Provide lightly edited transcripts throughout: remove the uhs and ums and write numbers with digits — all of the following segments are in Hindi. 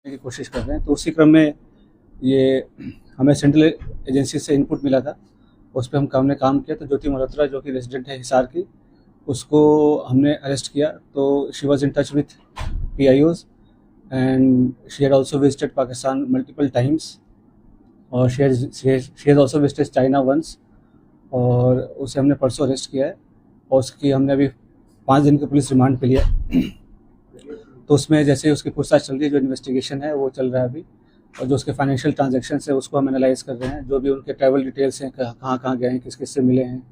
की कोशिश कर रहे हैं। तो उसी क्रम में ये हमें सेंट्रल एजेंसी से इनपुट मिला था, उस पर हमने काम किया। तो ज्योति मल्होत्रा जो कि रेजिडेंट है हिसार की, उसको हमने अरेस्ट किया। तो she was in touch with PIOs and she had also visited Pakistan multiple times, और she has also visited China once, और उसे हमने परसों अरेस्ट किया है। और उसकी हमने अभी 5 दिन की पुलिस रिमांड पे लिया। तो उसमें जैसे उसकी पूछताछ चल रही है, जो इन्वेस्टिगेशन है वो चल रहा है अभी, और जो उसके फाइनेंशियल ट्रांजैक्शंस है उसको हम एनालाइज कर रहे हैं। जो भी उनके ट्रैवल डिटेल्स हैं, कहाँ कहाँ गए हैं, किस किस से मिले हैं,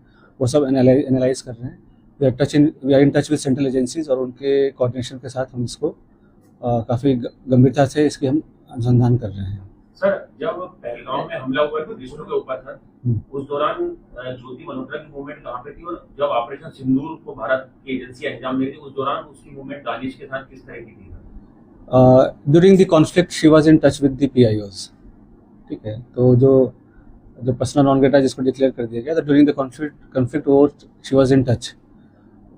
वो सब एनालाइज कर रहे हैं। We are in touch with central agencies, और उनके कोऑर्डिनेशन के साथ हम इसको काफ़ी गंभीरता से इसकी हम अनुसंधान कर रहे हैं। सर, जब पहलगाम में हमला हुआ तो देशों के ऊपर था, उस दौरान ज्योति मल्होत्रा की मूवमेंट कहाँ पे थी, और जब ऑपरेशन सिंदूर को भारत की एजेंसी अंजाम दे रही थी उस दौरान उसकी मूवमेंट दानिश के साथ किस तरह की थी? During the conflict she was in touch with the PIOs। ठीक है, तो जो पर्सनल नॉन ग्रेटा जिसको डिक्लेयर कर दिया गया था ड्यूरिंग द कॉन्फ्लिक्ट वो she was in touch,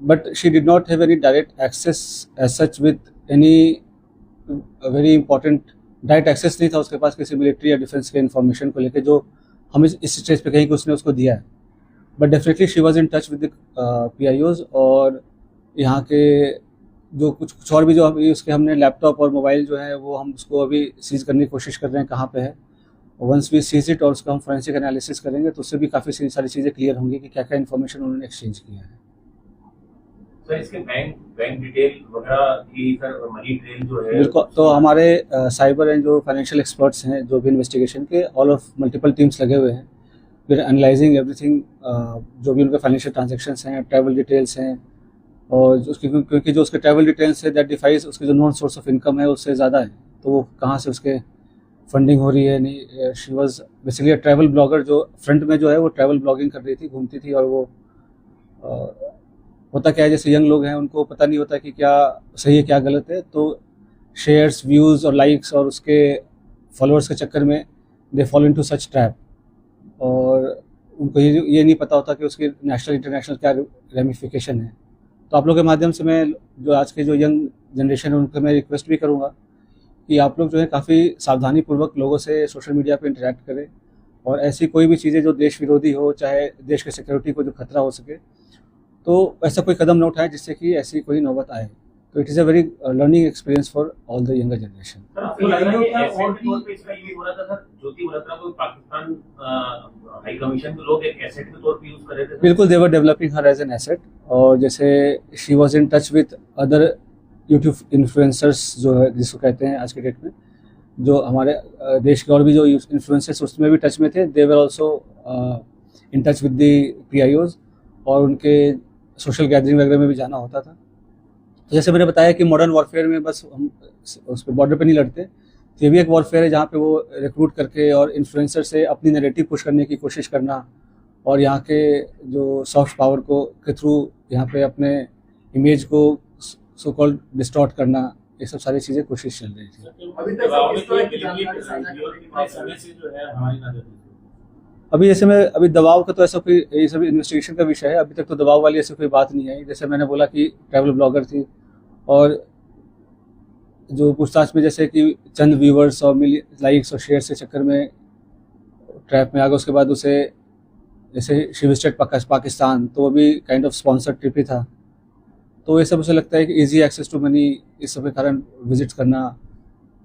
but she did not have any direct access as such with any very important. Direct access नहीं था उसके पास किसी मिलिट्री या डिफेंस के इन्फॉर्मेशन को लेकर, जो हम इस स्टेज पे कहीं कि उसने उसको दिया है। But definitely she was in touch with the PIOs, और यहाँ के जो कुछ और भी जो अभी उसके हमने लैपटॉप और मोबाइल जो है वो हम उसको अभी सीज करने की कोशिश कर रहे हैं कहाँ पे है। वंस वी सीज इट और उसका हम फोरेंसिक एनालिसिस करेंगे तो उससे भी काफ़ी सारी चीज़ें क्लियर होंगी कि क्या क्या इन्फॉर्मेशन उन्होंने एक्सचेंज किया है। सर, इसके बैंक डिटेल वगैरह की सर मनी ट्रेल जो है बिल्कुल, तो हमारे साइबर एंड जो फाइनेंशियल एक्सपर्ट्स हैं जो भी इन्वेस्टिगेशन के ऑल ऑफ मल्टीपल टीम्स लगे हुए हैं। फिर एनालाइजिंग एवरीथिंग, जो भी उनके फाइनेंशियल ट्रांजेक्शंस हैं, ट्रैवल डिटेल्स हैं, और उसकी क्योंकि जो उसके ट्रैवल डिटेल्स है दैट डिफाइज उसकी जो नॉन सोर्स ऑफ इनकम है उससे ज़्यादा है, तो वो कहाँ से उसके फंडिंग हो रही है। नहीं, she was basically travel blogger, जो फ्रंट में जो है वो ट्रैवल ब्लॉगिंग कर रही थी, घूमती थी। और वो होता क्या है, जैसे यंग लोग हैं उनको पता नहीं होता कि क्या सही है क्या गलत है, तो शेयर्स, व्यूज़ और लाइक्स और उसके फॉलोअर्स के चक्कर में they follow into such trap, और उनको ये नहीं पता होता कि उसकी नेशनल इंटरनेशनल क्या रेमिफिकेशन है। तो आप लोग के माध्यम से मैं जो आज के जो यंग जनरेशन है उनको मैं रिक्वेस्ट भी करूँगा कि आप लोग जो है काफ़ी सावधानी पूर्वक लोगों से सोशल मीडिया पे इंटरेक्ट करें, और ऐसी कोई भी चीज़ें जो देश विरोधी हो, चाहे देश के सिक्योरिटी को जो खतरा हो सके, तो ऐसा कोई कदम न उठाएं जिससे कि ऐसी कोई नौबत आए। तो it is a very learning experience for all the younger generation. Sir, आपको लग रहा है कि एसेट के तौर पे इसका यूज हो रहा था? सर, ज्योति मल्होत्रा को पाकिस्तान हाई कमीशन के लोग एक एसेट के तौर पे यूज कर रहे थे? बिल्कुल, they were developing her as an asset, और जैसे she was in touch with other YouTube influencers जो है जिसको कहते हैं आज के डेट में, जो हमारे देश के और भी जो इन्फ्लुएंसर्स उसमें भी टच में थे। They were also in touch with the PIOs, और उनके सोशल गैदरिंग वगैरह में भी जाना होता था। तो जैसे मैंने बताया कि मॉडर्न वॉरफेयर में बस हम उस पर बॉर्डर पे नहीं लड़ते, तो ये भी एक वॉरफेयर है जहाँ पे वो रिक्रूट करके और इन्फ्लुएंसर से अपनी नैरेटिव पुश करने की कोशिश करना, और यहाँ के जो सॉफ्ट पावर को के थ्रू यहाँ पे अपने इमेज को सो कॉल्ड डिस्टॉर्ट करना, ये सब सारी चीज़ें कोशिश चल रही थी। अभी जैसे मैं अभी दबाव का तो ऐसा कोई, ये सब इन्वेस्टिगेशन का विषय है, अभी तक तो दबाव वाली ऐसी कोई बात नहीं आई। जैसे मैंने बोला कि ट्रैवल ब्लॉगर थी, और जो पूछताछ में जैसे कि चंद व्यूवर्स और लाइक्स और शेयर के चक्कर में ट्रैप में आ गया, उसके बाद उसे जैसे शी विजिटेड पाकिस्तान, तो वो भी काइंड ऑफ स्पॉन्सर्ड ट्रिप ही था। तो ये सब उसे लगता है कि इजी एक्सेस टू मनी, इस सब के कारण विजिट करना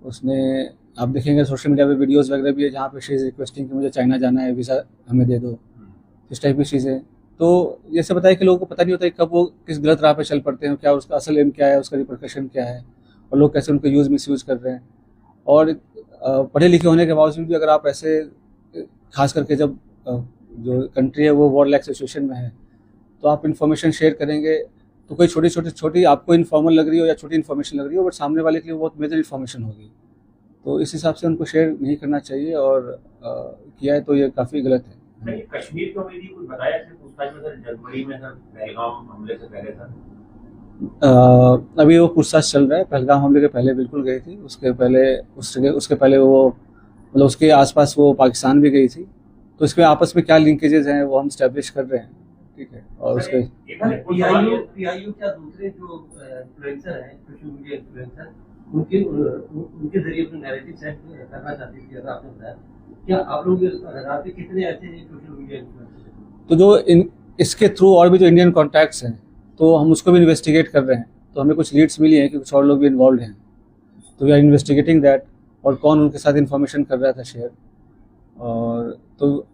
उसने। आप देखेंगे सोशल मीडिया पे वीडियोस वगैरह भी है जहाँ पे शी इज़ रिक्वेस्टिंग कि मुझे चाइना जाना है, वीज़ा हमें दे दो, इस टाइप की चीज़ें। तो ये सब बताया कि लोगों को पता नहीं होता कि कब वो किस गलत राह पे चल पड़ते हैं, क्या उसका असल एम क्या है, उसका रिपरकशन क्या है, और लोग कैसे उनको मिसयूज़ कर रहे हैं। और पढ़े लिखे होने के बावजूद भी अगर आप ऐसे, खास करके जब जो कंट्री है वो वॉर लाइक सिचुएशन में है, तो आप इन्फॉर्मेशन शेयर करेंगे तो कोई छोटी आपको इन्फॉर्मल लग रही हो या छोटी इन्फॉर्मेशन लग रही हो, बट सामने वाले के लिए बहुत मेजर इन्फॉर्मेशन होगी। तो इस हिसाब से उनको शेयर नहीं करना चाहिए, और किया है तो ये काफ़ी गलत है। कश्मीर को भी कुछ बताया पूछताछ में सर, जनवरी में सर पहलगाम हमले से पहले था? अभी वो पूछताछ चल रहा है। पहलगाम हमले के पहले बिल्कुल गई थी, उसके पहले वो मतलब उसके आसपास वो पाकिस्तान भी गई थी। तो इसमें आपस में क्या लिंकेजेस हैं वो हम स्टैब्लिश कर रहे हैं। ठीक है, और उसके PIO क्या दूसरे जो इन्फ्लुएंसर हैं, सोशल मीडिया इन्फ्लुएंसर, उनके जरिए अपना नैरेटिव सेट करना चाहती थी, जैसा आपने बताया। क्या आप लोग रडार पे कितने ऐसे सोशल मीडिया इन्फ्लुएंसर हैं? तो जो इसके थ्रू और भी जो इंडियन कॉन्टैक्ट्स हैं, तो हम उसको भी इन्वेस्टिगेट कर रहे हैं। तो हमें कुछ लीड्स मिली हैं कि कुछ और लोग भी इन्वॉल्व हैं, तो वी आर इन्वेस्टिगेटिंग दैट, और कौन उनके साथ इन्फॉर्मेशन कर रहा था शेयर। और तो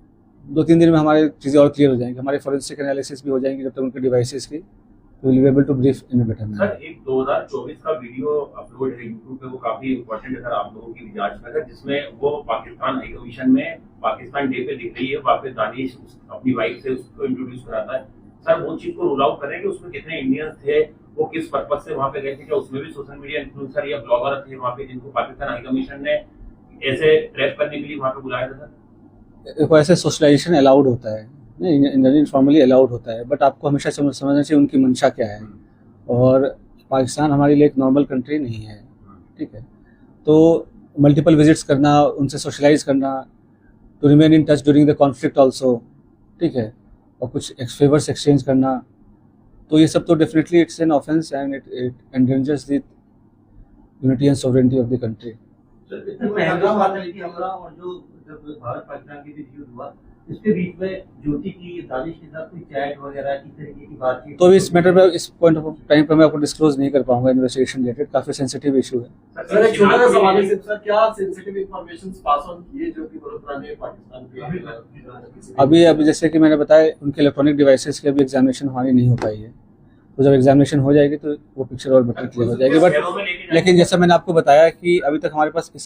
2-3 दिन में हमारी चीज़ें और क्लियर हो जाएंगी, हमारे फॉरेंसिक एनालिसिस भी हो जाएंगी जब तक उनके डिवाइसेस की, तो will be able to brief in a better sir manner. एक 2024 का वीडियो अपलोड है यूट्यूब पे, वो काफी इंपॉर्टेंट है सर आप लोगों की जांच में है, जिसमें वो पाकिस्तान हाई कमीशन में पाकिस्तान डे पे दिख रही है, वहाँ पे दानिश अपनी वाइफ से उसको इंट्रोड्यूस कराता है। सर वो चीज को रूल आउट करें कि उसमें कितने इंडियंस थे, वो किस पर्पज से वहाँ पे गए थे, क्या उसमें भी सोशल मीडिया इन्फ्लुएंसर या ब्लॉगर थे वहाँ पे जिनको पाकिस्तान हाई कमीशन ने ऐसे ट्रैप करने के लिए वहाँ पे बुलाया था सर? देखो, ऐसे सोशलाइजेशन अलाउड होता है, नहीं इनफॉर्मली अलाउड होता है, बट आपको हमेशा समझना चाहिए उनकी मंशा क्या है। और पाकिस्तान हमारे लिए एक नॉर्मल कंट्री नहीं है, ठीक है। तो मल्टीपल विजिट्स करना, उनसे सोशलाइज करना, to remain in touch during the conflict also, ठीक है, और कुछ फेवर्स एक्सचेंज करना, तो ये सब तो definitely it's an offence and it endangers the unity and sovereignty of the country. Sir, इतना पहलगाम आतंकी हमला और जो जब भारत पाकिस्तान के बीच युद्ध हुआ, इसके बीच में ज्योति की दानिश के साथ कोई चैट वगैरह इस तरीके की बातचीत? तो इस मैटर पे, इस पॉइंट ऑफ टाइम पे मैं आपको डिस्क्लोज नहीं कर पाऊंगा, इन्वेस्टिगेशन रिलेटेड काफी सेंसिटिव इशू है। सर एक छोटा सा सवाल है सर, क्या सेंसिटिव इंफॉर्मेशन पास ऑन किए जो कि बड़ोदरा ने पाकिस्तान के? अभी जैसे कि मैंने बताया, उनके इलेक्ट्रॉनिक डिवाइसेस की अभी एग्जामिनेशन हमारी नहीं हो पाई है, तो जब एग्जामिनेशन हो जाएगी तो वो पिक्चर और बेटर क्लियर हो जाएगी। बट लेकिन जैसा मैंने आपको बताया कि अभी तक हमारे पास